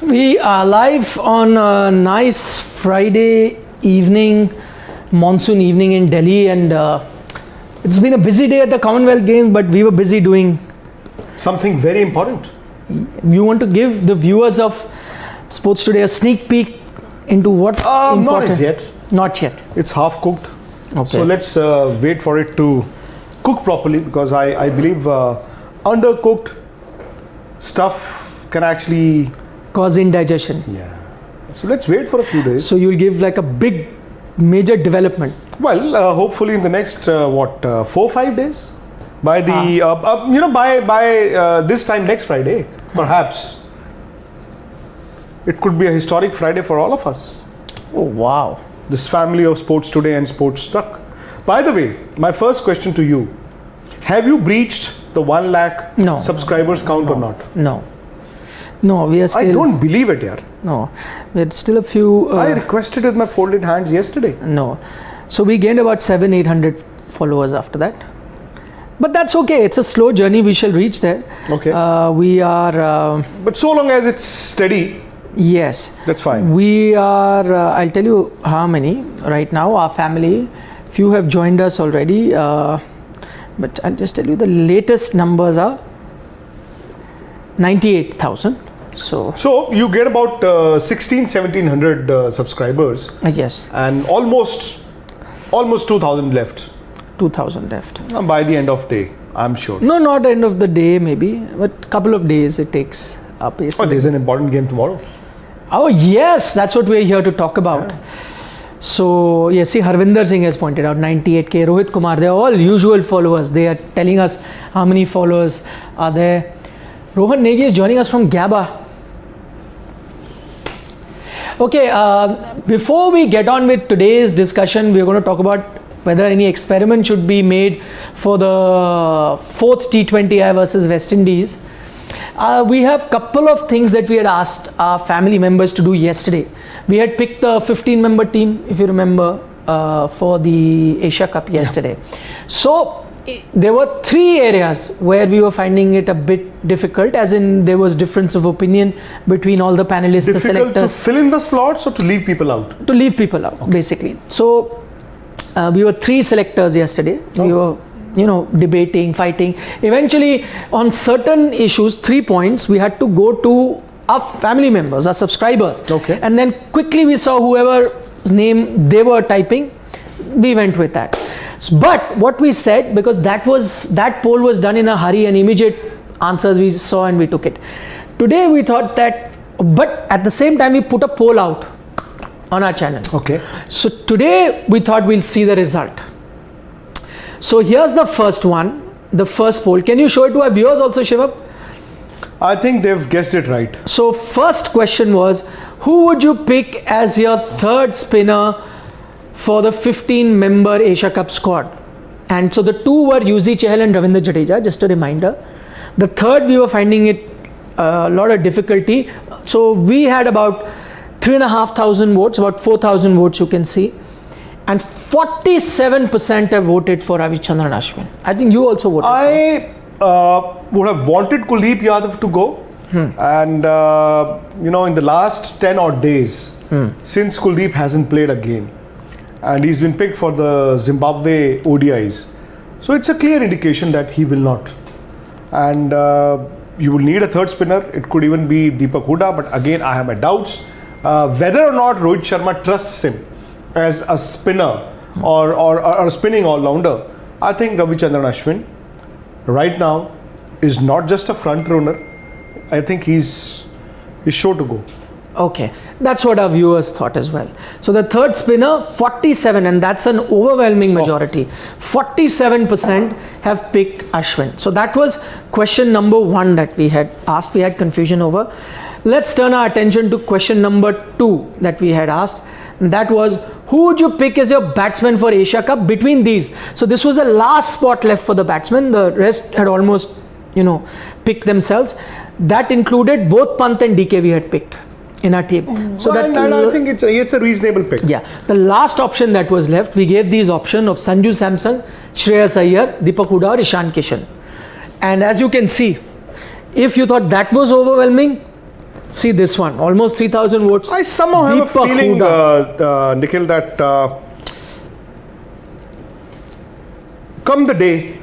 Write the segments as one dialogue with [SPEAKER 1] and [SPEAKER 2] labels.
[SPEAKER 1] We are live on a nice Friday evening, monsoon evening in Delhi, and it's been a busy day at the Commonwealth Games, but we were busy doing
[SPEAKER 2] something very important.
[SPEAKER 1] You want to give the viewers of Sports Today a sneak peek into what important?
[SPEAKER 2] Not as yet.
[SPEAKER 1] Not yet.
[SPEAKER 2] It's half cooked.
[SPEAKER 1] Okay.
[SPEAKER 2] So let's wait for it to cook properly, because I believe undercooked stuff can actually
[SPEAKER 1] cause indigestion.
[SPEAKER 2] Yeah. So let's wait for a few days.
[SPEAKER 1] So you'll give like a big, major development.
[SPEAKER 2] Well, hopefully in the next 4-5 days, by the by this time next Friday, perhaps. It could be a historic Friday for all of us.
[SPEAKER 1] Oh wow!
[SPEAKER 2] This family of Sports Today and Sports Tuck. By the way, my first question to you: have you breached the 1 lakh subscribers count or not?
[SPEAKER 1] No, we are still.
[SPEAKER 2] I don't believe it, yaar.
[SPEAKER 1] No, we're still a few.
[SPEAKER 2] I requested with my folded hands yesterday.
[SPEAKER 1] No, so we gained about 700-800 followers after that. But that's okay. It's a slow journey. We shall reach there.
[SPEAKER 2] Okay.
[SPEAKER 1] We are.
[SPEAKER 2] But so long as it's steady.
[SPEAKER 1] Yes.
[SPEAKER 2] That's fine.
[SPEAKER 1] We are. I'll tell you how many right now. Our family, few have joined us already. But I'll just tell you the latest numbers are 98,000. So
[SPEAKER 2] you get about 1,700 subscribers.
[SPEAKER 1] Yes.
[SPEAKER 2] And almost 2,000 left.
[SPEAKER 1] 2,000 left.
[SPEAKER 2] By the end of day, I'm sure.
[SPEAKER 1] No, not end of the day maybe, but couple of days it takes up.
[SPEAKER 2] Oh, there's an important game tomorrow.
[SPEAKER 1] Oh yes, that's what we're here to talk about. Yeah. So yes, see, Harvinder Singh has pointed out 98k. Rohit Kumar, they're all usual followers. They are telling us how many followers are there. Rohan Negi is joining us from GABA. Okay, before we get on with today's discussion, we're going to talk about whether any experiment should be made for the 4th T20I versus West Indies. We have couple of things that we had asked our family members to do yesterday. We had picked the 15-member team, if you remember, for the Asia Cup yesterday. Yeah. So there were 3 areas where we were finding it a bit difficult, as in there was difference of opinion between all the panelists, the selectors.
[SPEAKER 2] Difficult to fill in the slots or to leave people out?
[SPEAKER 1] To leave people out, basically. So we were 3 selectors yesterday. We were, debating, fighting. Eventually, on certain issues, 3 points, we had to go to our family members, our subscribers.
[SPEAKER 2] Okay.
[SPEAKER 1] And then quickly we saw whoever's name they were typing, we went with that. But what we said, because that poll was done in a hurry and immediate answers we saw and we took it. Today we thought that, but at the same time we put a poll out on our channel.
[SPEAKER 2] Okay.
[SPEAKER 1] So today we thought we'll see the result. So here's the first one, the first poll. Can you show it to our viewers also, Shivam?
[SPEAKER 2] I think they've guessed it right.
[SPEAKER 1] So first question was, who would you pick as your 3rd spinner for the 15-member Asia Cup squad? And so the 2 were Yuzi Chahal and Ravindra Jadeja, just a reminder. The 3rd, we were finding it a lot of difficulty. So we had about 3,500 votes, about 4,000 votes you can see. And 47% have voted for Ravichandran Ashwin. I think you also voted
[SPEAKER 2] I would have wanted Kuldeep Yadav to go. And, in the last 10 odd days, since Kuldeep hasn't played a game, and he's been picked for the Zimbabwe ODIs. So it's a clear indication that he will not. And you will need a 3rd spinner. It could even be Deepak Hooda, but again, I have my doubts. Whether or not Rohit Sharma trusts him as a spinner or a spinning all-rounder, I think Ravichandran Ashwin right now is not just a front runner. I think he's sure to go.
[SPEAKER 1] Okay, that's what our viewers thought as well. So the 3rd spinner, 47, and that's an overwhelming majority. 47% have picked Ashwin. So that was question number 1 that we had asked. We had confusion over. Let's turn our attention to question number 2 that we had asked. And that was, who would you pick as your batsman for Asia Cup between these? So this was the last spot left for the batsmen. The rest had almost, picked themselves. That included both Pant and DK we had picked in our team.
[SPEAKER 2] So that I think it's a reasonable pick.
[SPEAKER 1] Yeah. The last option that was left, we gave these option of Sanju Samson, Shreyas Iyer, Deepak Hooda or Ishan Kishan. And as you can see, if you thought that was overwhelming, see this one, almost 3,000 votes.
[SPEAKER 2] I somehow have a
[SPEAKER 1] Deepak
[SPEAKER 2] feeling,
[SPEAKER 1] Hooda.
[SPEAKER 2] Nikhil, that come the day,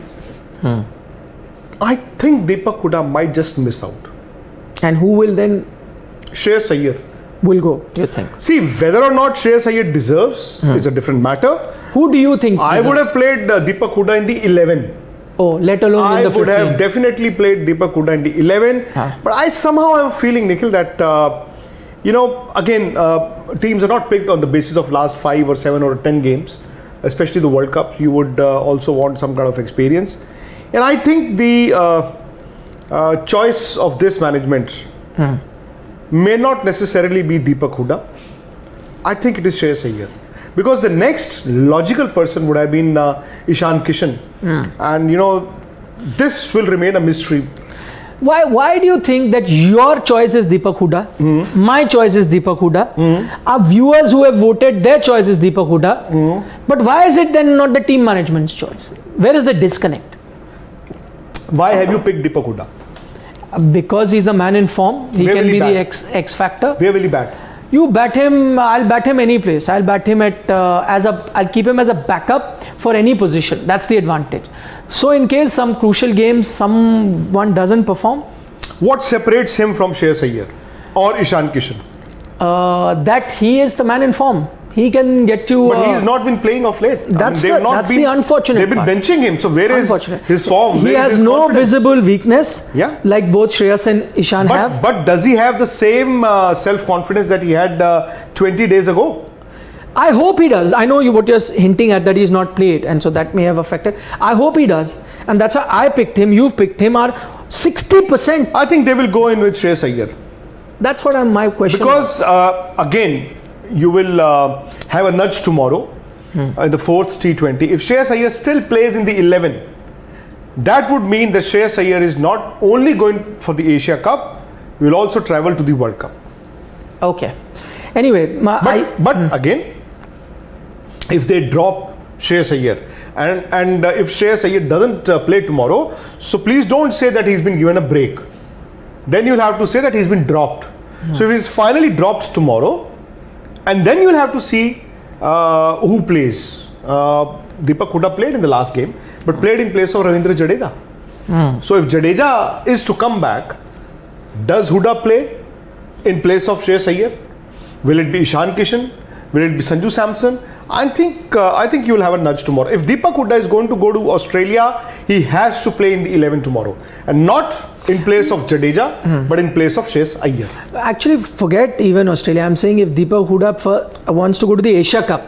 [SPEAKER 2] I think Deepak Hooda might just miss out.
[SPEAKER 1] And who will then
[SPEAKER 2] Shreyas Iyer.
[SPEAKER 1] will go, you think?
[SPEAKER 2] See, whether or not Shreyas Iyer deserves is a different matter.
[SPEAKER 1] Who do you think
[SPEAKER 2] I would have played Deepak Hooda in the 11.
[SPEAKER 1] Oh, let alone
[SPEAKER 2] I
[SPEAKER 1] in the
[SPEAKER 2] would
[SPEAKER 1] 15.
[SPEAKER 2] have definitely played Deepak Hooda in the 11. But I somehow have a feeling, Nikhil, that, again, teams are not picked on the basis of last 5 or 7 or 10 games, especially the World Cup. You would also want some kind of experience. And I think the choice of this management may not necessarily be Deepak Hooda. I think it is Shreyas Iyer. Because the next logical person would have been Ishan Kishan. And this will remain a mystery.
[SPEAKER 1] Why do you think that your choice is Deepak Hooda, my choice is Deepak Hooda, our viewers who have voted, their choice is Deepak Hooda, but why is it then not the team management's choice? Where is the disconnect?
[SPEAKER 2] Why have you picked Deepak Hooda?
[SPEAKER 1] Because he's the man in form, he
[SPEAKER 2] Where
[SPEAKER 1] can
[SPEAKER 2] will he
[SPEAKER 1] be the
[SPEAKER 2] bat?
[SPEAKER 1] X factor.
[SPEAKER 2] Where will he bat?
[SPEAKER 1] You bat him, I'll bat him any place. I'll bat him I'll keep him as a backup for any position. That's the advantage. So in case some crucial games, someone doesn't perform.
[SPEAKER 2] What separates him from Shreyas Iyer or Ishan Kishan?
[SPEAKER 1] That he is the man in form. He can get you.
[SPEAKER 2] But he has not been playing of late.
[SPEAKER 1] That's the unfortunate
[SPEAKER 2] They've been
[SPEAKER 1] part.
[SPEAKER 2] benching him. So where is his form?
[SPEAKER 1] He
[SPEAKER 2] Where is
[SPEAKER 1] has
[SPEAKER 2] his
[SPEAKER 1] no
[SPEAKER 2] confidence?
[SPEAKER 1] visible weakness.
[SPEAKER 2] Yeah.
[SPEAKER 1] Like both Shreyas and Ishan have.
[SPEAKER 2] But does he have the same self-confidence that he had 20 days ago?
[SPEAKER 1] I hope he does. I know what you're hinting at, that he's not played, and so that may have affected. I hope he does, and that's why I picked him. You've picked him. Are 60%.
[SPEAKER 2] I think they will go in with Shreyas Iyer.
[SPEAKER 1] That's what my question.
[SPEAKER 2] Because again, you will have a nudge tomorrow in the 4th T20. If Shreyas Iyer still plays in the 11, that would mean that Shreyas Iyer is not only going for the Asia Cup, he will also travel to the World Cup.
[SPEAKER 1] Okay. Anyway,
[SPEAKER 2] but again, if they drop Shreyas Iyer and if Shreyas Iyer doesn't play tomorrow, so please don't say that he's been given a break. Then you'll have to say that he's been dropped. So if he's finally dropped tomorrow, and then you'll have to see who plays. Deepak Hooda played in the last game, but played in place of Ravindra Jadeja. So if Jadeja is to come back, does Hooda play in place of Shreyas Iyer? Will it be Ishan Kishan? Will it be Sanju Samson? I think you will have a nudge tomorrow. If Deepak Hooda is going to go to Australia, he has to play in the 11 tomorrow, and not in place of Jadeja, but in place of Shreyas Iyer.
[SPEAKER 1] Actually, forget even Australia. I'm saying if Deepak Hooda wants to go to the Asia Cup,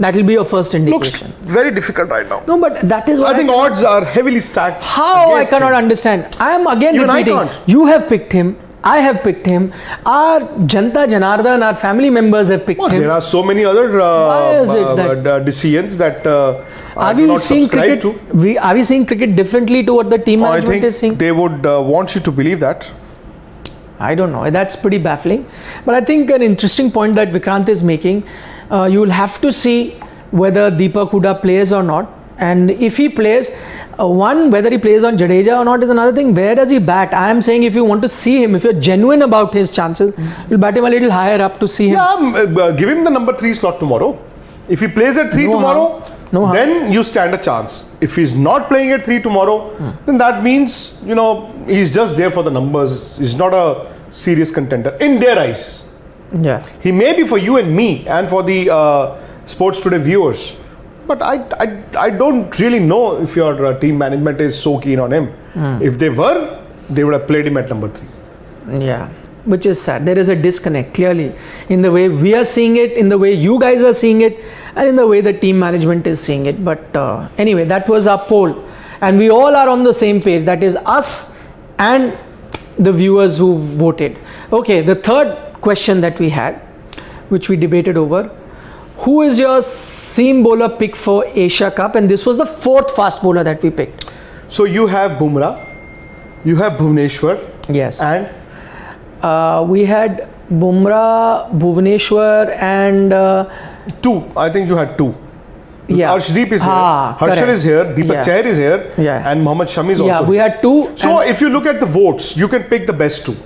[SPEAKER 1] that will be your first indication.
[SPEAKER 2] Looks very difficult right now.
[SPEAKER 1] No, but that is what
[SPEAKER 2] I think odds are heavily stacked.
[SPEAKER 1] How I
[SPEAKER 2] against
[SPEAKER 1] cannot
[SPEAKER 2] him.
[SPEAKER 1] understand. I am again
[SPEAKER 2] Even I
[SPEAKER 1] repeating.
[SPEAKER 2] can't.
[SPEAKER 1] You have picked him. I have picked him. Our Janta Janardhan, our family members have picked him.
[SPEAKER 2] There are so many other decisions that I do not subscribe to.
[SPEAKER 1] Are we seeing cricket differently to what the team
[SPEAKER 2] I
[SPEAKER 1] management
[SPEAKER 2] think
[SPEAKER 1] is seeing?
[SPEAKER 2] they would want you to believe that.
[SPEAKER 1] I don't know. That's pretty baffling. But I think an interesting point that Vikrant is making, you will have to see whether Deepak Hooda plays or not. And if he plays, whether he plays on Jadeja or not is another thing. Where does he bat? I am saying if you want to see him, if you're genuine about his chances, you'll bat him a little higher up to see him.
[SPEAKER 2] Yeah, give him the number 3 slot tomorrow. If he plays at 3 tomorrow, then you stand a chance. If he's not playing at 3 tomorrow, then that means, he's just there for the numbers. He's not a serious contender in their eyes.
[SPEAKER 1] Yeah.
[SPEAKER 2] He may be for you and me and for the Sports Today viewers. But I don't really know if your team management is so keen on him. If they were, they would have played him at number 3.
[SPEAKER 1] Yeah, which is sad. There is a disconnect clearly in the way we are seeing it, in the way you guys are seeing it, and in the way the team management is seeing it. But anyway, that was our poll. And we all are on the same page. That is us and the viewers who voted. Okay, the third question that we had, which we debated over. Who is your seam bowler pick for Asia Cup? And this was the 4th fast bowler that we picked.
[SPEAKER 2] So you have Bumrah, you have Bhuvneshwar.
[SPEAKER 1] Yes.
[SPEAKER 2] And?
[SPEAKER 1] We had Bumrah, Bhuvneshwar and...
[SPEAKER 2] 2. I think you had 2.
[SPEAKER 1] Yeah.
[SPEAKER 2] Arshdeep is here, Harshal
[SPEAKER 1] correct.
[SPEAKER 2] is here, Deepak
[SPEAKER 1] Yeah.
[SPEAKER 2] Chahar is here,
[SPEAKER 1] Yeah.
[SPEAKER 2] and Mohammad Shami is also
[SPEAKER 1] Yeah,
[SPEAKER 2] here.
[SPEAKER 1] we had two.
[SPEAKER 2] So if you look at the votes, you can pick the best two,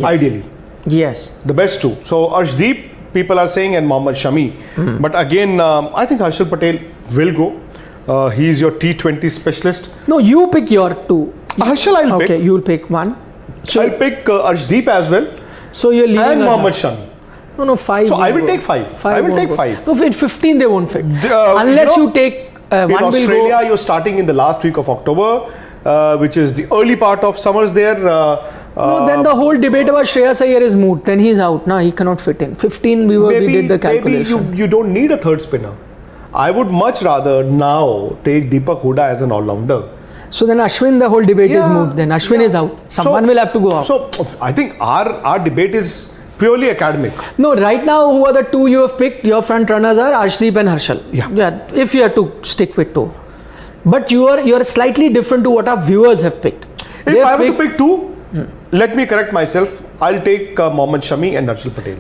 [SPEAKER 2] ideally.
[SPEAKER 1] Yes.
[SPEAKER 2] The best two. So Arshdeep, people are saying, and Mohammad Shami. But again, I think Harshal Patel will go. He is your T20 specialist.
[SPEAKER 1] No, you pick your two.
[SPEAKER 2] Harshal, I'll
[SPEAKER 1] Okay,
[SPEAKER 2] pick.
[SPEAKER 1] you'll pick one. So,
[SPEAKER 2] I'll pick Arshdeep as well,
[SPEAKER 1] so you're leaving
[SPEAKER 2] and
[SPEAKER 1] us
[SPEAKER 2] Mohammad
[SPEAKER 1] out.
[SPEAKER 2] Shami.
[SPEAKER 1] No, 5.
[SPEAKER 2] So I
[SPEAKER 1] won't
[SPEAKER 2] will
[SPEAKER 1] go.
[SPEAKER 2] take 5. I will
[SPEAKER 1] won't
[SPEAKER 2] take
[SPEAKER 1] go.
[SPEAKER 2] 5.
[SPEAKER 1] No, fit 15 they won't fit. Unless
[SPEAKER 2] you know,
[SPEAKER 1] you take
[SPEAKER 2] In
[SPEAKER 1] one will
[SPEAKER 2] Australia,
[SPEAKER 1] go.
[SPEAKER 2] you're starting in the last week of October, which is the early part of summers there.
[SPEAKER 1] No, then the whole debate about Shreyas Iyer is moot. Then he's out. No, he cannot fit in. 15 we did the calculation.
[SPEAKER 2] Maybe you don't need a third spinner. I would much rather now take Deepak Hooda as an all-rounder.
[SPEAKER 1] So then Ashwin, the whole debate is
[SPEAKER 2] Yeah,
[SPEAKER 1] moot. Then Ashwin
[SPEAKER 2] yeah.
[SPEAKER 1] is out. Someone will have to go out.
[SPEAKER 2] So I think our debate is purely academic.
[SPEAKER 1] No, right now, who are the two you have picked? Your front runners are Arshdeep and Harshal.
[SPEAKER 2] Yeah.
[SPEAKER 1] If you have to stick with two. But you are slightly different to what our viewers have picked.
[SPEAKER 2] If I were to pick two, let me correct myself. I'll take Mohammad Shami and Harshal Patel.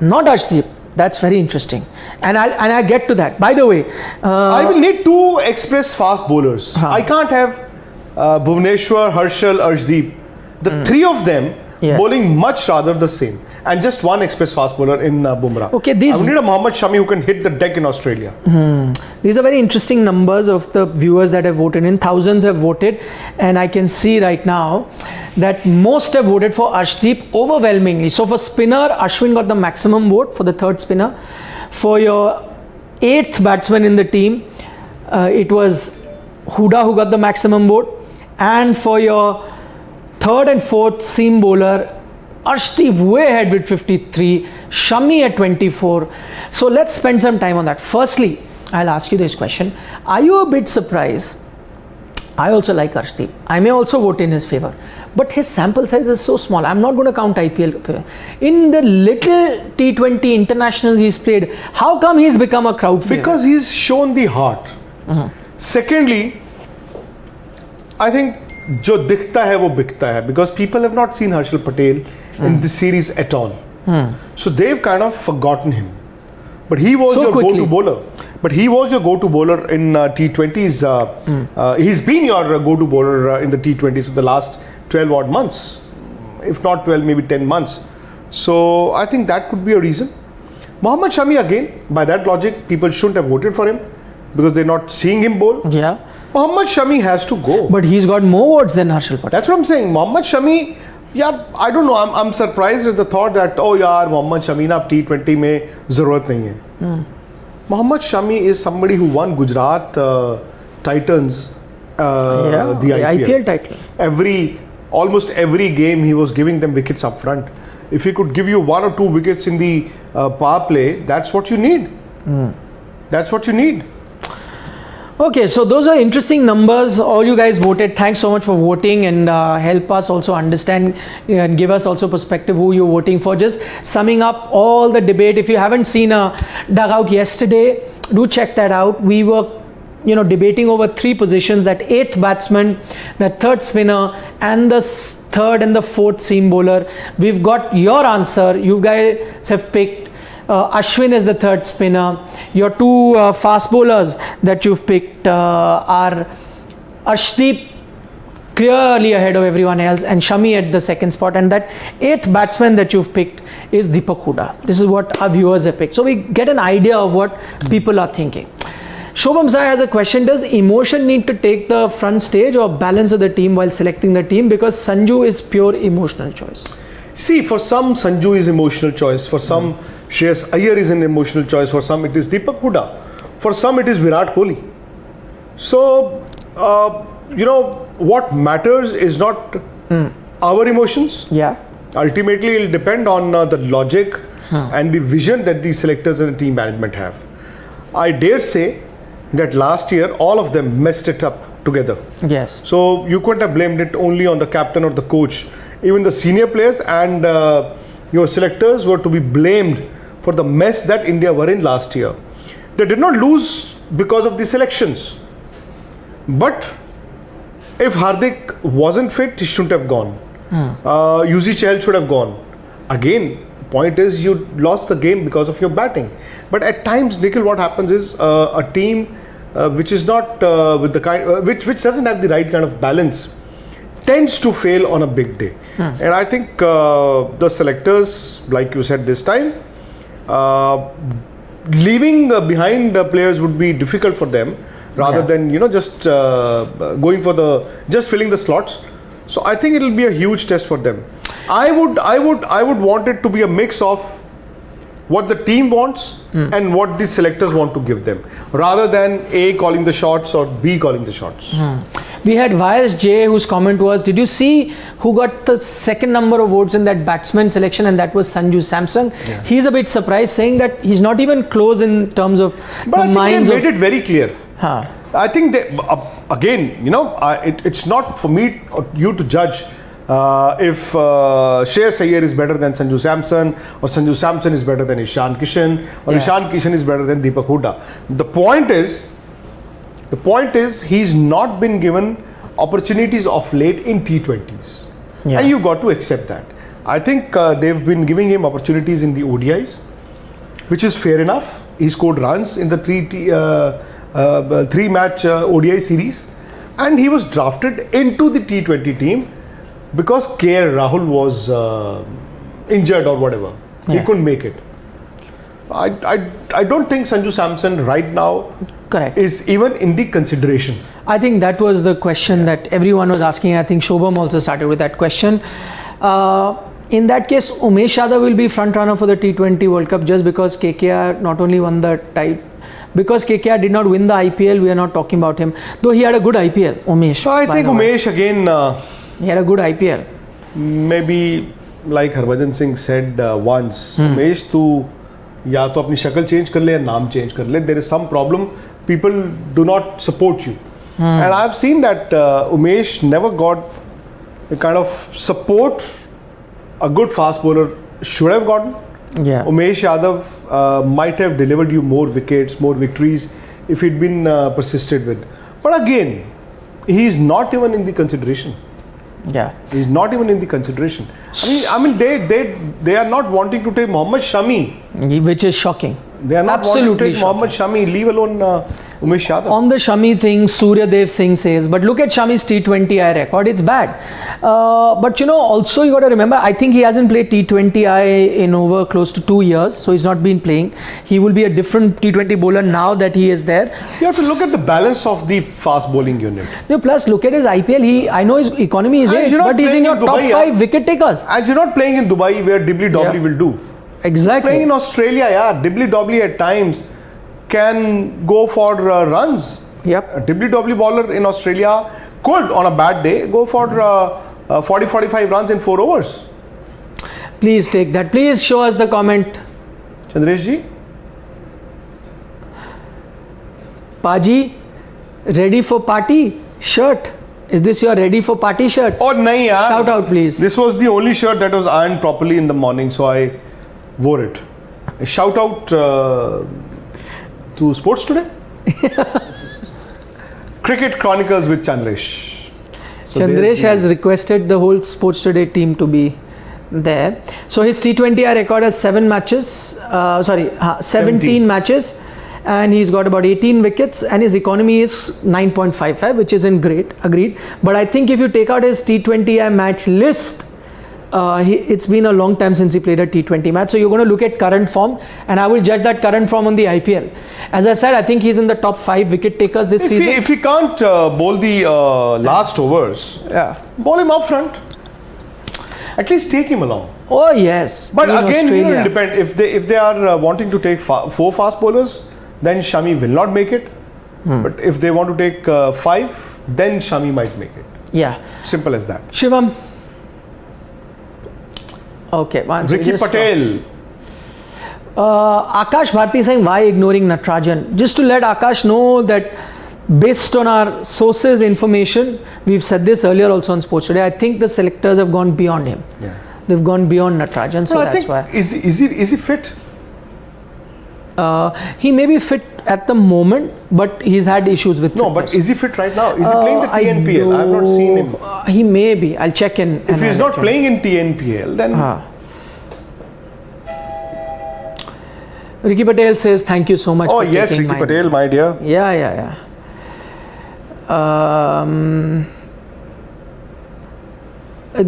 [SPEAKER 1] Not Arshdeep. That's very interesting. And I get to that. By the way,
[SPEAKER 2] I will need two express fast bowlers. I can't have Bhuvneshwar, Harshal, Arshdeep. The three of them
[SPEAKER 1] Yes.
[SPEAKER 2] bowling much rather the same. And just one express fast bowler in Bumrah.
[SPEAKER 1] Okay,
[SPEAKER 2] I
[SPEAKER 1] these-
[SPEAKER 2] would need a Mohammad Shami who can hit the deck in Australia.
[SPEAKER 1] these are very interesting numbers of the viewers that have voted in. Thousands have voted. And I can see right now that most have voted for Arshdeep overwhelmingly. So for spinner, Ashwin got the maximum vote for the third spinner. For your 8th batsman in the team, it was Hooda who got the maximum vote. And for your 3rd and 4th seam bowler, Arshdeep way ahead with 53, Shami at 24. So let's spend some time on that. Firstly, I'll ask you this question. Are you a bit surprised? I also like Arshdeep. I may also vote in his favor. But his sample size is so small. I'm not going to count IPL. In the little T20 internationals he's played, how come he's become a crowd favorite?
[SPEAKER 2] Because he's shown the heart. Secondly, I think जो दिखता है वो बिकता है, because people have not seen Harshal Patel in this series at all. So they've kind of forgotten him. But he was
[SPEAKER 1] So
[SPEAKER 2] your
[SPEAKER 1] quickly.
[SPEAKER 2] go-to bowler. But he was your go-to bowler in T20s. He's been your go-to bowler in the T20s for the last 12 odd months. If not 12, maybe 10 months. So I think that could be a reason. Mohammad Shami, again, by that logic, people shouldn't have voted for him because they're not seeing him bowl.
[SPEAKER 1] Yeah.
[SPEAKER 2] Mohammad Shami has to go.
[SPEAKER 1] But he's got more votes than Harshal Patel.
[SPEAKER 2] That's what I'm saying. Mohammad Shami, yeah, I don't know. I'm surprised at the thought that, oh yaar, Mohammad Shami na T20 mein zarurat nahi hai. Mohammad Shami is somebody who won Gujarat Titans the
[SPEAKER 1] IPL title.
[SPEAKER 2] Almost every game he was giving them wickets up front. If he could give you 1 or 2 wickets in the power play, that's what you need. That's what you need.
[SPEAKER 1] Okay, so those are interesting numbers. All you guys voted. Thanks so much for voting and help us also understand and give us also perspective who you're voting for. Just summing up all the debate. If you haven't seen a Dugout yesterday, do check that out. We were debating over 3 positions, that 8th batsman, the 3rd spinner, and the 3rd and the 4th seam bowler. We've got your answer. You guys have picked Ashwin is the 3rd spinner. Your 2 fast bowlers that you've picked are Arshdeep clearly ahead of everyone else, and Shami at the 2nd spot, and that 8th batsman that you've picked is Deepak Hooda. This is what our viewers have picked. So we get an idea of what people are thinking. Shobham Sai has a question. Does emotion need to take the front stage or balance of the team while selecting the team? Because Sanju is pure emotional choice.
[SPEAKER 2] See, for some Sanju is emotional choice. For some Shreyas Iyer is an emotional choice. For some it is Deepak Hooda. For some it is Virat Kohli. So, what matters is not our emotions.
[SPEAKER 1] Yeah.
[SPEAKER 2] Ultimately, it will depend on the logic and the vision that the selectors and the team management have. I dare say that last year all of them messed it up together.
[SPEAKER 1] Yes.
[SPEAKER 2] So you couldn't have blamed it only on the captain or the coach. Even the senior players and your selectors were to be blamed for the mess that India were in last year. They did not lose because of the selections. But if Hardik wasn't fit, he shouldn't have gone. Yuzi Chahal should have gone. Again, point is you lost the game because of your batting. But at times, Nikhil, what happens is a team which is not with the kind, which doesn't have the right kind of balance, tends to fail on a big day. And I think the selectors, like you said this time, leaving behind the players would be difficult for them, rather than just going for just filling the slots. So I think it will be a huge test for them. I would want it to be a mix of what the team wants and what the selectors want to give them, rather than A calling the shots or B calling the shots.
[SPEAKER 1] We had Vyas J, whose comment was, did you see who got the second number of votes in that batsman selection, and that was Sanju Samson? Yeah. He's a bit surprised, saying that he's not even close in terms of
[SPEAKER 2] but
[SPEAKER 1] the minds of...
[SPEAKER 2] But I think they made it very clear. I think they, again, it's not for me or you to judge if Shreyas Iyer is better than Sanju Samson, or Sanju Samson is better than Ishan Kishan, or Ishan Kishan is better than Deepak Hooda. The point is he's not been given opportunities of late in T20s. And you got to accept that. I think they've been giving him opportunities in the ODIs, which is fair enough. He scored runs in the three-match ODI series, and he was drafted into the T20 team because KL Rahul was injured or whatever. He couldn't make it. I don't think Sanju Samson right now is even in the consideration.
[SPEAKER 1] I think that was the question that everyone was asking. I think Shobham also started with that question. In that case, Umesh Yadav will be front runner for the T20 World Cup, just because KKR not only won the because KKR did not win the IPL, we are not talking about him. Though he had a good IPL, Umesh.
[SPEAKER 2] So I think Umesh again...
[SPEAKER 1] he had a good IPL.
[SPEAKER 2] Maybe like Harbhajan Singh said once, Umesh, tu ya to apni shakal change kar le ya naam change kar le. There is some problem. People do not support you. And I've seen that Umesh never got the kind of support a good fast bowler should have gotten. Umesh Yadav might have delivered you more wickets, more victories if he'd been persisted with. But again, he's not even in the consideration. He's not even in the consideration. I mean, they are not wanting to take Mohammad Shami,
[SPEAKER 1] which is shocking.
[SPEAKER 2] They are not wanting to take Mohammad Shami, leave alone Umesh Yadav.
[SPEAKER 1] On the Shami thing, Surya Dev Singh says, but look at Shami's T20I record, it's bad. But also you got to remember, I think he hasn't played T20I in over close to 2 years, so he's not been playing. He will be a different T20 bowler now that he is there.
[SPEAKER 2] You have to look at the balance of the fast bowling unit.
[SPEAKER 1] Plus look at his IPL, I know his economy is 8, but he's in your top 5 wicket takers.
[SPEAKER 2] And you're not playing in Dubai where dibbly-dobbly will do.
[SPEAKER 1] Exactly.
[SPEAKER 2] Playing in Australia, dibbly-dobbly at times can go for runs. A dibbly-dobbly bowler in Australia could, on a bad day, go for 40-45 runs in 4 overs.
[SPEAKER 1] Please take that. Please show us the comment.
[SPEAKER 2] Chandresh ji?
[SPEAKER 1] Paji, ready for party shirt. Is this your ready for party shirt?
[SPEAKER 2] Oh, nahi yaar.
[SPEAKER 1] Shout out, please.
[SPEAKER 2] This was the only shirt that was ironed properly in the morning, so I wore it. A shout out to Sports Today. Cricket Chronicles with Chandresh. So
[SPEAKER 1] Chandresh has requested the whole Sports Today team to be there. So his T20I record has 17 matches, and he's got about 18 wickets, and his economy is 9.55, which isn't great, agreed. But I think if you take out his T20I match list, it's been a long time since he played a T20 match. So you're going to look at current form, and I will judge that current form on the IPL. As I said, I think he's in the top 5 wicket takers this season.
[SPEAKER 2] If he can't bowl the last overs, bowl him up front. At least take him along.
[SPEAKER 1] Oh yes.
[SPEAKER 2] But again, it depends. If they are wanting to take 4 fast bowlers, then Shami will not make it. But if they want to take 5, then Shami might make it. Simple as that.
[SPEAKER 1] Shivam. Okay.
[SPEAKER 2] Ricky Patel.
[SPEAKER 1] Akash Bharti saying, why ignoring Natarajan? Just to let Akash know that based on our sources information, we've said this earlier also on Sports Today, I think the selectors have gone beyond him. They've gone beyond Natarajan, so that's why.
[SPEAKER 2] Is he fit?
[SPEAKER 1] He may be fit at the moment, but he's had issues with fitness.
[SPEAKER 2] But is he fit right now? Is he playing the TNPL? I've not seen him.
[SPEAKER 1] He may be. I'll check in.
[SPEAKER 2] If he's not playing in TNPL, then
[SPEAKER 1] Ricky Patel says thank you so much.
[SPEAKER 2] Oh
[SPEAKER 1] for
[SPEAKER 2] yes,
[SPEAKER 1] taking
[SPEAKER 2] Ricky
[SPEAKER 1] my
[SPEAKER 2] Patel,
[SPEAKER 1] name.
[SPEAKER 2] my dear.
[SPEAKER 1] Yeah.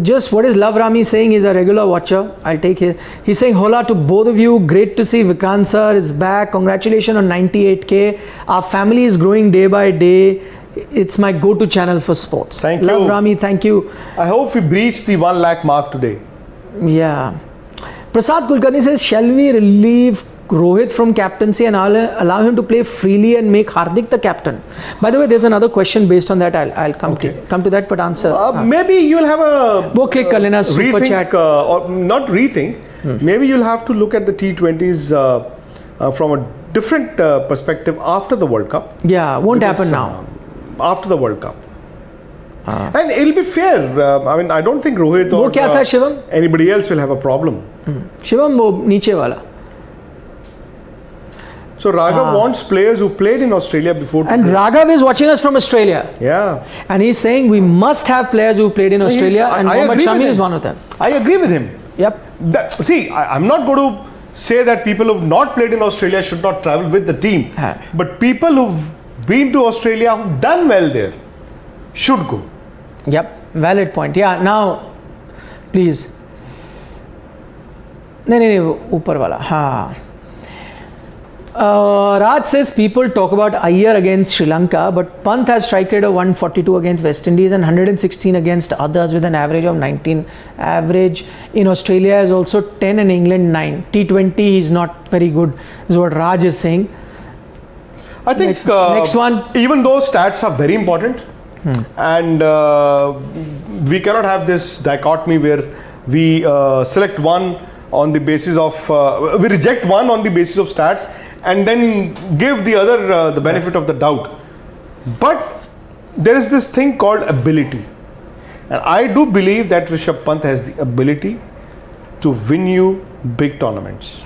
[SPEAKER 1] Just what is Love Rami saying? He's a regular watcher. I'll take it. He's saying hola to both of you. Great to see Vikrant sir is back. Congratulations on 98K. Our family is growing day by day. It's my go-to channel for sports.
[SPEAKER 2] Thank
[SPEAKER 1] Love
[SPEAKER 2] you.
[SPEAKER 1] Rami, thank you.
[SPEAKER 2] I hope we breach the 1 lakh mark today.
[SPEAKER 1] Yeah. Prasad Kulkarni says, shall we relieve Rohit from captaincy and allow him to play freely and make Hardik the captain? By the way, there's another question based on that. I'll come to that, but answer.
[SPEAKER 2] Maybe you'll have a
[SPEAKER 1] Wo click kar lena, super
[SPEAKER 2] rethink,
[SPEAKER 1] chat.
[SPEAKER 2] or not rethink. Maybe you'll have to look at the T20s from a different perspective after the World Cup.
[SPEAKER 1] Yeah, won't happen now.
[SPEAKER 2] After the World Cup. And it'll be fair. I mean, I don't think Rohit
[SPEAKER 1] वो
[SPEAKER 2] or
[SPEAKER 1] क्या था Shivam?
[SPEAKER 2] anybody else will have a problem.
[SPEAKER 1] Shivam वो नीचे वाला.
[SPEAKER 2] So Raghav wants players who played in Australia before. to
[SPEAKER 1] And
[SPEAKER 2] play.
[SPEAKER 1] Raghav is watching us from Australia.
[SPEAKER 2] Yeah.
[SPEAKER 1] And he's saying we must have players who played in Australia, and
[SPEAKER 2] I
[SPEAKER 1] Mohammad
[SPEAKER 2] agree with
[SPEAKER 1] Shami
[SPEAKER 2] him.
[SPEAKER 1] is one of them.
[SPEAKER 2] I agree with him.
[SPEAKER 1] Yep.
[SPEAKER 2] See, I'm not going to say that people who've not played in Australia should not travel with the team. But people who've been to Australia, who've done well there, should go.
[SPEAKER 1] Yep. Valid point. Yeah. Now, please. नहीं ऊपर वाला हाँ. Raj says people talk about Iyer against Sri Lanka, but Pant has strike rate of 142 against West Indies and 116 against others with an average of 19. Average in Australia is also 10 and England 9. T20 is not very good, is what Raj is saying.
[SPEAKER 2] I think
[SPEAKER 1] next one.
[SPEAKER 2] Even though stats are very important, and we cannot have this dichotomy where we select one on the basis of we reject one on the basis of stats and then give the other the benefit of the doubt. But there is this thing called ability, and I do believe that Rishabh Pant has the ability to win you big tournaments.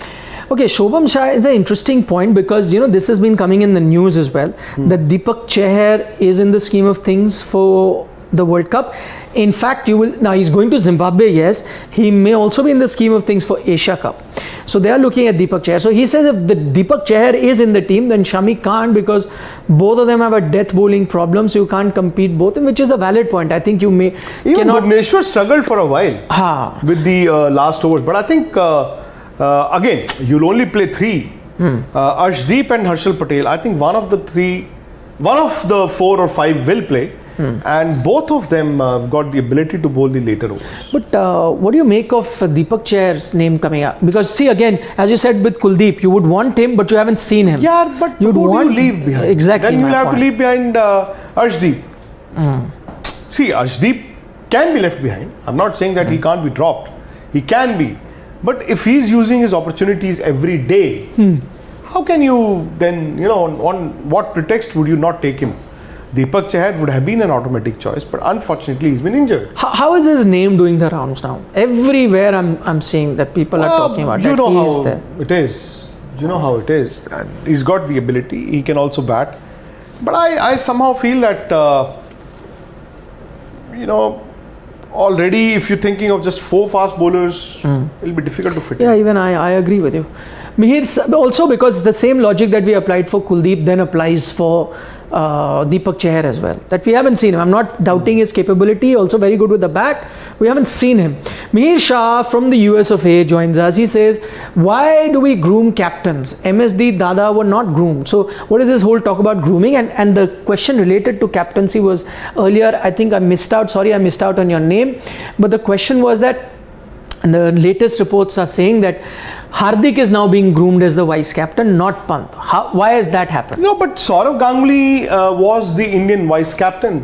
[SPEAKER 1] Okay, Shobham Shah is an interesting point because this has been coming in the news as well, that Deepak Chahar is in the scheme of things for the World Cup. In fact, now he's going to Zimbabwe, yes. He may also be in the scheme of things for Asia Cup. So they are looking at Deepak Chahar. So he says if the Deepak Chahar is in the team, then Shami can't because both of them have a death bowling problem, so you can't compete both, which is a valid point. I think you may
[SPEAKER 2] Even Bhuvneshwar struggled for a while with the last overs, but I think again you'll only play three. Arshdeep and Harshal Patel. I think one of the 4 or 5 will play. And both of them got the ability to bowl the later overs.
[SPEAKER 1] But what do you make of Deepak Chahar's name coming up? Because see, again, as you said with Kuldeep, you would want him, but you haven't seen him.
[SPEAKER 2] Yeah, but who do you leave behind?
[SPEAKER 1] Exactly.
[SPEAKER 2] Then you'll have to leave behind Arshdeep. See, Arshdeep can be left behind. I'm not saying that he can't be dropped. He can be. But if he's using his opportunities every day, how can you then, on what pretext would you not take him? Deepak Chahar would have been an automatic choice, but unfortunately he's been injured.
[SPEAKER 1] How is his name doing the rounds now? Everywhere I'm seeing that people are talking about
[SPEAKER 2] you
[SPEAKER 1] that.
[SPEAKER 2] know how it is. You know how it is. And he's got the ability. He can also bat. But I somehow feel that, already if you're thinking of just 4 fast bowlers, it'll be difficult to fit in.
[SPEAKER 1] Yeah, even I agree with you. Mihir, also because the same logic that we applied for Kuldeep then applies for Deepak Chahar as well. That we haven't seen him. I'm not doubting his capability. Also very good with the bat. We haven't seen him. Mihir Shah from the US of A joins us. He says, why do we groom captains? MSD, Dada were not groomed. So what is this whole talk about grooming? And the question related to captaincy was earlier, I think I missed out. Sorry, I missed out on your name. But the question was that, and the latest reports are saying that Hardik is now being groomed as the vice captain, not Pant. Why has that happened?
[SPEAKER 2] No, but Saurav Ganguly was the Indian vice captain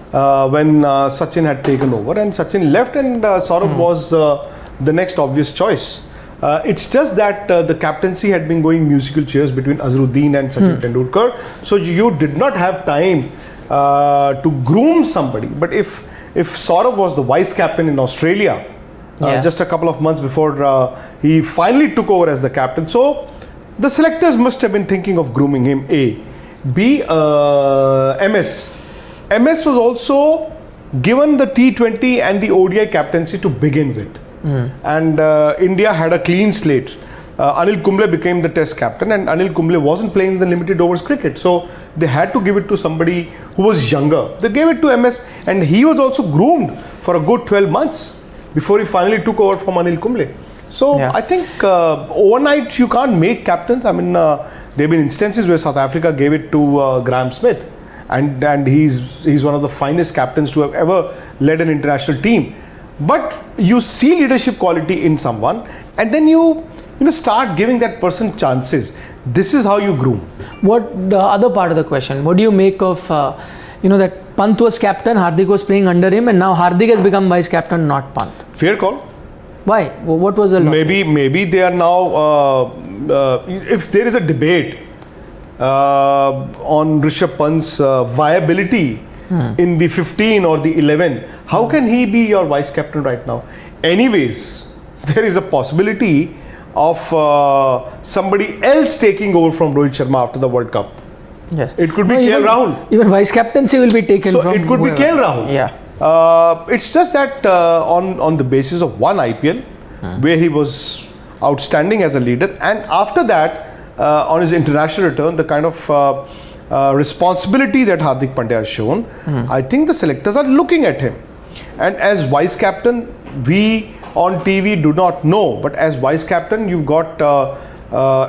[SPEAKER 2] when Sachin had taken over, and Sachin left, and Saurav was the next obvious choice. It's just that the captaincy had been going musical chairs between Azharuddin and Sachin Tendulkar, so you did not have time to groom somebody. But if Saurav was the vice captain in Australia, just a couple of months before he finally took over as the captain. So the selectors must have been thinking of grooming him. A. B. MS. MS was also given the T20 and the ODI captaincy to begin with. And India had a clean slate. Anil Kumble became the test captain, and Anil Kumble wasn't playing the limited overs cricket. So they had to give it to somebody who was younger. They gave it to MS, and he was also groomed for a good 12 months before he finally took over from Anil Kumble. So
[SPEAKER 1] Yeah.
[SPEAKER 2] I think overnight you can't make captains. I mean, there have been instances where South Africa gave it to Graham Smith, and he's one of the finest captains to have ever led an international team. But you see leadership quality in someone, and then you start giving that person chances. This is how you groom.
[SPEAKER 1] What the other part of the question? What do you make of that Pant was captain, Hardik was playing under him, and now Hardik has become vice captain, not Pant.
[SPEAKER 2] Fair call.
[SPEAKER 1] Why? What was the logic?
[SPEAKER 2] Maybe they are now. If there is a debate on Rishabh Pant's viability in the 15 or the 11, how can he be your vice captain right now? Anyways, there is a possibility of somebody else taking over from Rohit Sharma after the World Cup.
[SPEAKER 1] Yes.
[SPEAKER 2] It could be KL Rahul.
[SPEAKER 1] Even vice captaincy will be taken
[SPEAKER 2] So
[SPEAKER 1] from.
[SPEAKER 2] it could be KL Rahul.
[SPEAKER 1] Yeah.
[SPEAKER 2] It's just that on the basis of one IPL, where he was outstanding as a leader, and after that, on his international return, the kind of responsibility that Hardik Pandya has shown, I think the selectors are looking at him. And as vice captain, we on TV do not know, but as vice captain, you've got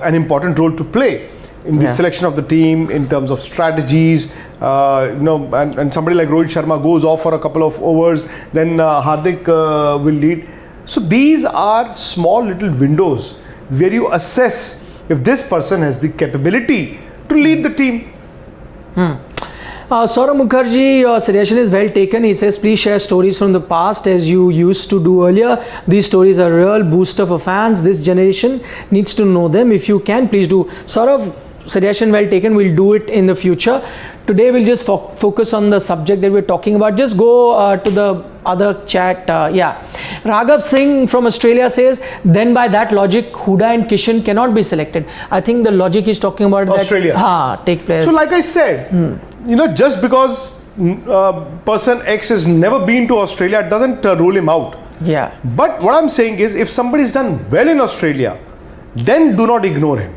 [SPEAKER 2] an important role to play in the selection of the team, in terms of strategies, and somebody like Rohit Sharma goes off for a couple of overs, then Hardik will lead. So these are small little windows where you assess if this person has the capability to lead the team.
[SPEAKER 1] Saurabh Mukherjee, your suggestion is well taken. He says, please share stories from the past as you used to do earlier. These stories are real booster for fans. This generation needs to know them. If you can, please do. Saurabh, suggestion well taken. We'll do it in the future. Today, we'll just focus on the subject that we're talking about. Just go to the other chat. Raghav Singh from Australia says, then by that logic, Huda and Kishan cannot be selected. I think the logic is talking about
[SPEAKER 2] Australia.
[SPEAKER 1] That. Take players.
[SPEAKER 2] So like I said, just because person X has never been to Australia doesn't rule him out.
[SPEAKER 1] Yeah.
[SPEAKER 2] But what I'm saying is, if somebody's done well in Australia, then do not ignore him.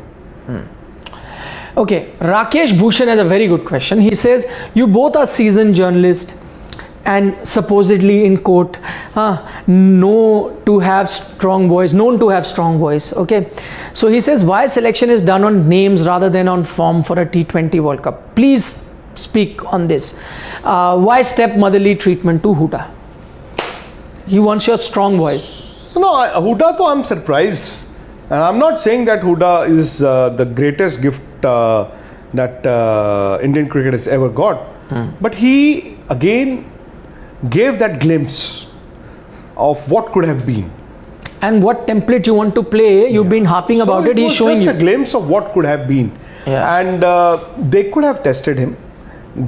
[SPEAKER 1] Okay, Rakesh Bhushan has a very good question. He says, you both are seasoned journalists and supposedly in quote, known to have strong voice. Okay, so he says, why selection is done on names rather than on form for a T20 World Cup? Please speak on this. Why step motherly treatment to Huda? He wants your strong voice.
[SPEAKER 2] No, Huda, I'm surprised. And I'm not saying that Huda is the greatest gift that Indian cricket has ever got. But he, again, gave that glimpse of what could have been.
[SPEAKER 1] And what template you want to play, you've been harping about it. He's showing
[SPEAKER 2] just
[SPEAKER 1] you.
[SPEAKER 2] a glimpse of what could have been.
[SPEAKER 1] Yeah.
[SPEAKER 2] And they could have tested him,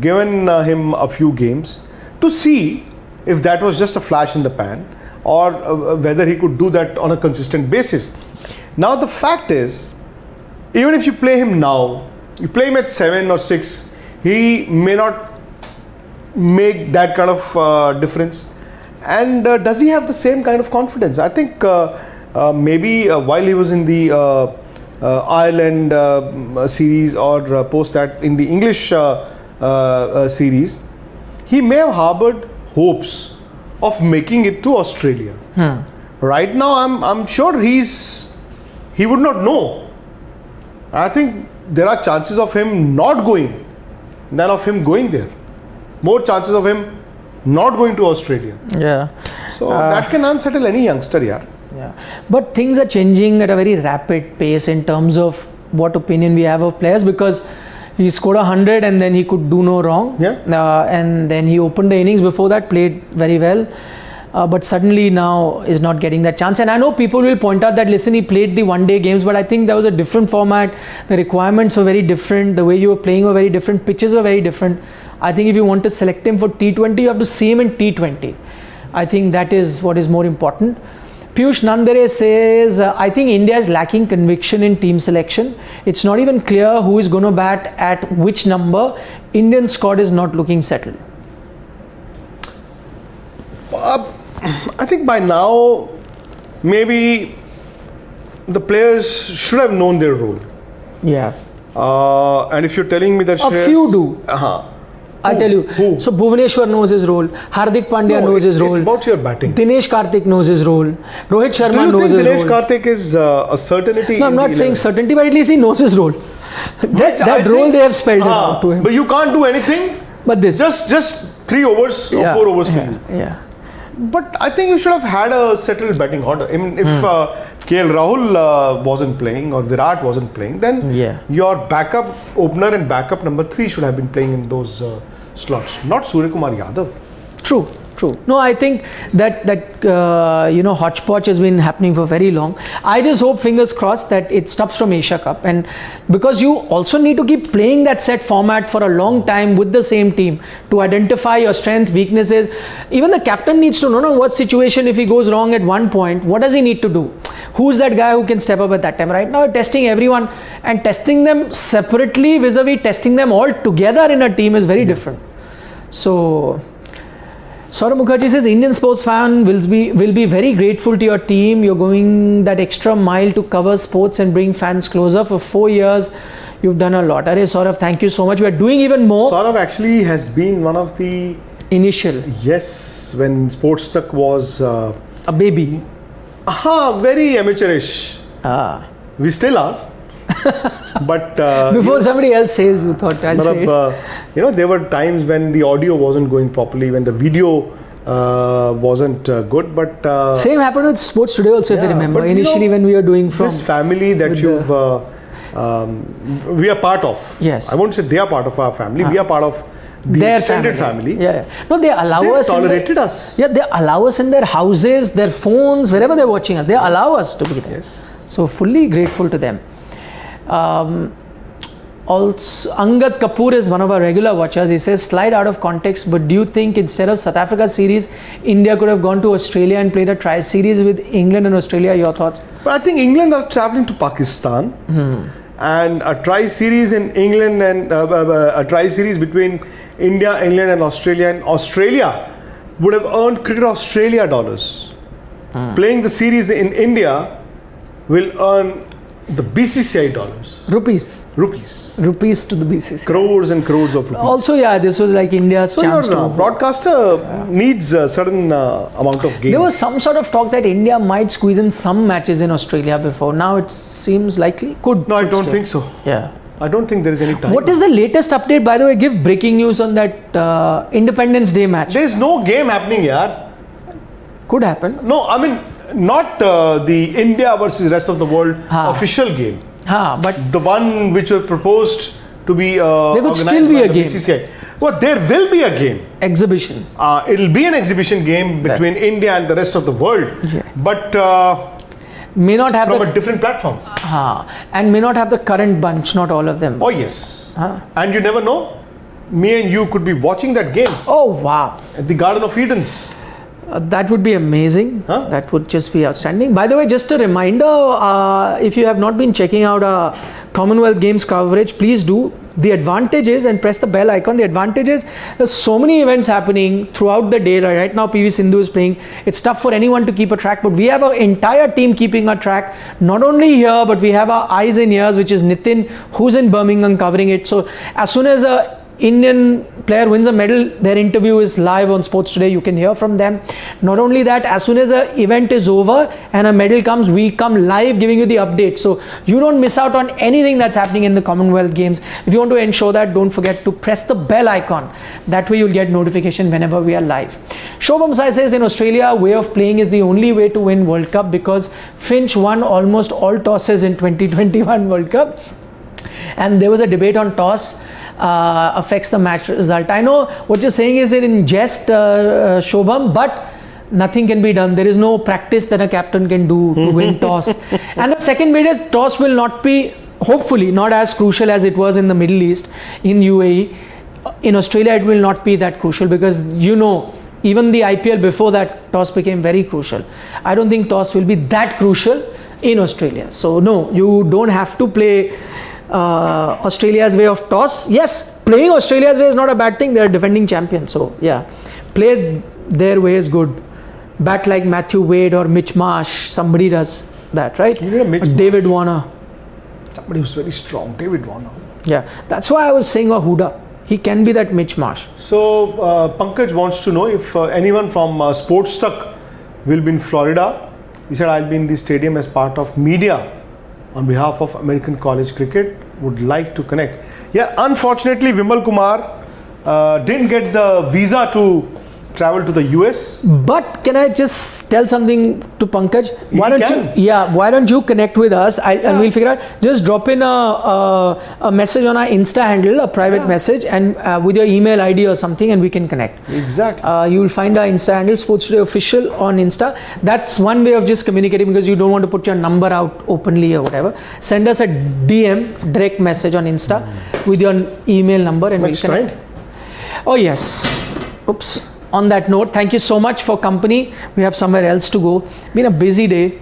[SPEAKER 2] given him a few games to see if that was just a flash in the pan or whether he could do that on a consistent basis. Now the fact is, even if you play him now, you play him at 7 or 6, he may not make that kind of difference. And does he have the same kind of confidence? I think maybe while he was in the Ireland series or post that in the English series, he may have harbored hopes of making it to Australia. Right now, I'm sure he would not know. I think there are chances of him not going than of him going there. More chances of him not going to Australia.
[SPEAKER 1] Yeah.
[SPEAKER 2] So that can unsettle any youngster, yeah.
[SPEAKER 1] Yeah. But things are changing at a very rapid pace in terms of what opinion we have of players, because he scored 100 and then he could do no wrong.
[SPEAKER 2] Yeah.
[SPEAKER 1] And then he opened the innings before that, played very well. But suddenly now is not getting that chance. And I know people will point out that, listen, he played the one-day games, but I think that was a different format. The requirements were very different. The way you were playing were very different. Pitches were very different. I think if you want to select him for T20, you have to see him in T20. I think that is what is more important. Piyush Nandare says, I think India is lacking conviction in team selection. It's not even clear who is going to bat at which number. Indian squad is not looking settled.
[SPEAKER 2] I think by now, maybe the players should have known their role.
[SPEAKER 1] Yeah.
[SPEAKER 2] And if you're telling me that
[SPEAKER 1] A few do. I'll tell you.
[SPEAKER 2] Who?
[SPEAKER 1] So Bhuvneshwar knows his role. Hardik Pandya knows his role.
[SPEAKER 2] It's about your batting.
[SPEAKER 1] Dinesh Karthik knows his role. Rohit Sharma knows his
[SPEAKER 2] Dinesh
[SPEAKER 1] role.
[SPEAKER 2] Karthik is a certainty?
[SPEAKER 1] No, I'm not saying certainty, but at least he knows his role. that
[SPEAKER 2] I
[SPEAKER 1] role
[SPEAKER 2] think-
[SPEAKER 1] they have spelled it out to him.
[SPEAKER 2] But you can't do anything.
[SPEAKER 1] But this.
[SPEAKER 2] Just 3 overs or 4 overs for you.
[SPEAKER 1] Yeah.
[SPEAKER 2] But I think you should have had a settled batting order. I mean, if KL Rahul wasn't playing or Virat wasn't playing, then your backup opener and backup number 3 should have been playing in those slots, not Surya Kumar Yadav.
[SPEAKER 1] True. No, I think that hodgepodge has been happening for very long. I just hope, fingers crossed, that it stops from Asia Cup, and because you also need to keep playing that set format for a long time with the same team to identify your strength, weaknesses. Even the captain needs to know what situation, if he goes wrong at one point, what does he need to do? Who's that guy who can step up at that time? Right now, testing everyone and testing them separately vis-a-vis testing them all together in a team is very different. So Saurabh Mukherjee says, Indian sports fan will be very grateful to your team. You're going that extra mile to cover sports and bring fans closer. For 4 years, you've done a lot. Arey Saurabh, thank you so much. We're doing even more.
[SPEAKER 2] Saurabh actually has been one of the
[SPEAKER 1] Initial.
[SPEAKER 2] Yes, when SportsTak was
[SPEAKER 1] A baby.
[SPEAKER 2] very amateurish. We still are. But
[SPEAKER 1] Before somebody else says, you thought I'll say it.
[SPEAKER 2] there were times when the audio wasn't going properly, when the video wasn't good, but
[SPEAKER 1] Same happened with Sports Today also, if you remember.
[SPEAKER 2] but
[SPEAKER 1] Initially, when we were doing from
[SPEAKER 2] this family that we are part of.
[SPEAKER 1] Yes.
[SPEAKER 2] I won't say they are part of our family. We are part of the
[SPEAKER 1] their
[SPEAKER 2] extended family.
[SPEAKER 1] Yeah. No, they allow
[SPEAKER 2] They
[SPEAKER 1] us.
[SPEAKER 2] tolerated us.
[SPEAKER 1] Yeah, they allow us in their houses, their phones, wherever they're watching us. They allow us to be there.
[SPEAKER 2] Yes.
[SPEAKER 1] So fully grateful to them. Also, Angad Kapoor is one of our regular watchers. He says, slide out of context, but do you think instead of South Africa series, India could have gone to Australia and played a tri-series with England and Australia? Your thoughts?
[SPEAKER 2] But I think England are traveling to Pakistan, and a tri-series in England and a tri-series between India, England, and Australia would have earned Cricket Australia dollars. Playing the series in India will earn the BCCI dollars.
[SPEAKER 1] Rupees to the BCCI.
[SPEAKER 2] Crores and crores of rupees.
[SPEAKER 1] Also, this was like India's
[SPEAKER 2] So
[SPEAKER 1] chance
[SPEAKER 2] your
[SPEAKER 1] to.
[SPEAKER 2] broadcaster needs a certain amount of game.
[SPEAKER 1] There was some sort of talk that India might squeeze in some matches in Australia before. Now it seems likely.
[SPEAKER 2] No, I don't think so.
[SPEAKER 1] Yeah.
[SPEAKER 2] I don't think there is any time.
[SPEAKER 1] What is the latest update? By the way, give breaking news on that Independence Day match.
[SPEAKER 2] There is no game happening here.
[SPEAKER 1] Could happen.
[SPEAKER 2] No, I mean, not the India versus rest of the world official game.
[SPEAKER 1] But
[SPEAKER 2] The one which was proposed to be
[SPEAKER 1] could
[SPEAKER 2] organized
[SPEAKER 1] still be
[SPEAKER 2] by
[SPEAKER 1] a
[SPEAKER 2] the
[SPEAKER 1] game.
[SPEAKER 2] BCCI. Well, there will be a game.
[SPEAKER 1] exhibition.
[SPEAKER 2] It'll be an exhibition game between India and the rest of the world, but
[SPEAKER 1] May not have
[SPEAKER 2] from
[SPEAKER 1] the
[SPEAKER 2] a different platform.
[SPEAKER 1] and may not have the current bunch. Not all of them.
[SPEAKER 2] Oh yes, and you never know. Me and you could be watching that game
[SPEAKER 1] Oh wow.
[SPEAKER 2] at the Garden of Edens.
[SPEAKER 1] That would be amazing. That would just be outstanding. By the way, just a reminder, if you have not been checking out our Commonwealth Games coverage, please do. The advantage is, and press the bell icon, the advantage is there's so many events happening throughout the day. Right now PV Sindhu is playing. It's tough for anyone to keep a track, but we have our entire team keeping a track, not only here, but we have our eyes and ears, which is Nitin, who's in Birmingham covering it. So as soon as a Indian player wins a medal, their interview is live on Sports Today. You can hear from them. Not only that, as soon as an event is over and a medal comes, we come live giving you the update. So you don't miss out on anything that's happening in the Commonwealth Games. If you want to ensure that, don't forget to press the bell icon. That way you'll get notification whenever we are live. Shobham Sai says, in Australia, way of playing is the only way to win World Cup because Finch won almost all tosses in 2021 World Cup. And there was a debate on toss. Affects the match result. I know what you're saying is in jest, Shobham, but nothing can be done. There is no practice that a captain can do to win toss. And the second bit is toss will not be, hopefully, not as crucial as it was in the Middle East, in UAE. In Australia, it will not be that crucial because, even the IPL before that, toss became very crucial. I don't think toss will be that crucial in Australia. So, no, you don't have to play Australia's way of toss. Yes, playing Australia's way is not a bad thing. They are defending champions. So yeah, play their way is good. Bat like Matthew Wade or Mitch Marsh, somebody does that, right?
[SPEAKER 2] You need a Mitch Marsh.
[SPEAKER 1] David Warner.
[SPEAKER 2] Somebody who's very strong, David Warner.
[SPEAKER 1] Yeah, that's why I was saying a Huda. He can be that Mitch Marsh.
[SPEAKER 2] So Pankaj wants to know if anyone from AajTak will be in Florida. He said, I'll be in the stadium as part of media on behalf of American College Cricket. Would like to connect. Yeah, unfortunately, Vimal Kumar didn't get the visa to travel to the US.
[SPEAKER 1] But can I just tell something to Pankaj? Why don't you connect with us and we'll figure out. Just drop in a message on our Insta handle, a private message, and with your email ID or something, and we can connect.
[SPEAKER 2] Exactly.
[SPEAKER 1] You will find our Insta handle, Sports Today Official on Insta. That's one way of just communicating, because you don't want to put your number out openly or whatever. Send us a DM, direct message on Insta with your email number, and we'll connect. Oh yes. Oops. On that note, thank you so much for company. We have somewhere else to go. Been a busy day.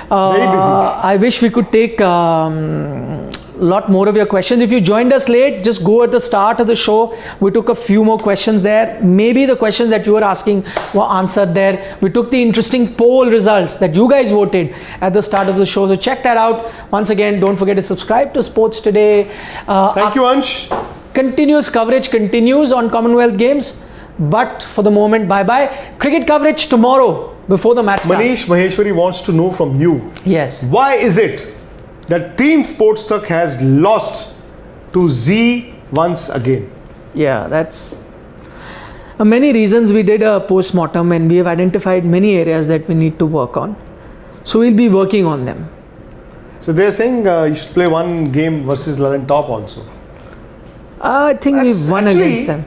[SPEAKER 2] Very busy.
[SPEAKER 1] I wish we could take lot more of your questions. If you joined us late, just go at the start of the show. We took a few more questions there. Maybe the questions that you were asking were answered there. We took the interesting poll results that you guys voted at the start of the show. So check that out. Once again, don't forget to subscribe to Sports Today.
[SPEAKER 2] Thank you, Ansh.
[SPEAKER 1] Continuous coverage continues on Commonwealth Games. But for the moment, bye-bye. Cricket coverage tomorrow before the match starts.
[SPEAKER 2] Manish Maheshwari wants to know from you.
[SPEAKER 1] Yes.
[SPEAKER 2] Why is it that Team AajTak has lost to Z once again?
[SPEAKER 1] Yeah, that's many reasons. We did a post-mortem and we have identified many areas that we need to work on. So we'll be working on them.
[SPEAKER 2] So they're saying you should play one game versus London Top also.
[SPEAKER 1] I think we've won against them.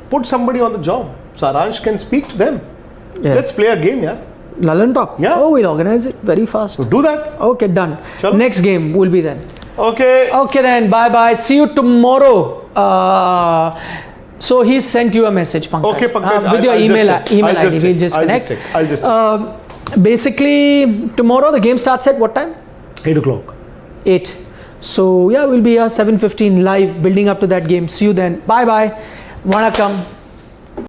[SPEAKER 2] Put somebody on the job. Saransh can speak to them.
[SPEAKER 1] Yeah.
[SPEAKER 2] Let's play a game, yeah.
[SPEAKER 1] London Top?
[SPEAKER 2] Yeah.
[SPEAKER 1] Oh, we'll organize it very fast.
[SPEAKER 2] So do that.
[SPEAKER 1] Okay, done.
[SPEAKER 2] Chalo.
[SPEAKER 1] Next game will be then.
[SPEAKER 2] Okay.
[SPEAKER 1] Okay then, bye-bye. See you tomorrow. So he sent you a message, Pankaj.
[SPEAKER 2] Okay, Pankaj.
[SPEAKER 1] With your email ID. We'll just connect.
[SPEAKER 2] I'll just check.
[SPEAKER 1] Basically, tomorrow the game starts at what time?
[SPEAKER 2] 8 o'clock.
[SPEAKER 1] 8. So yeah, we'll be here 7:15 live, building up to that game. See you then. Bye-bye. Vanakkam.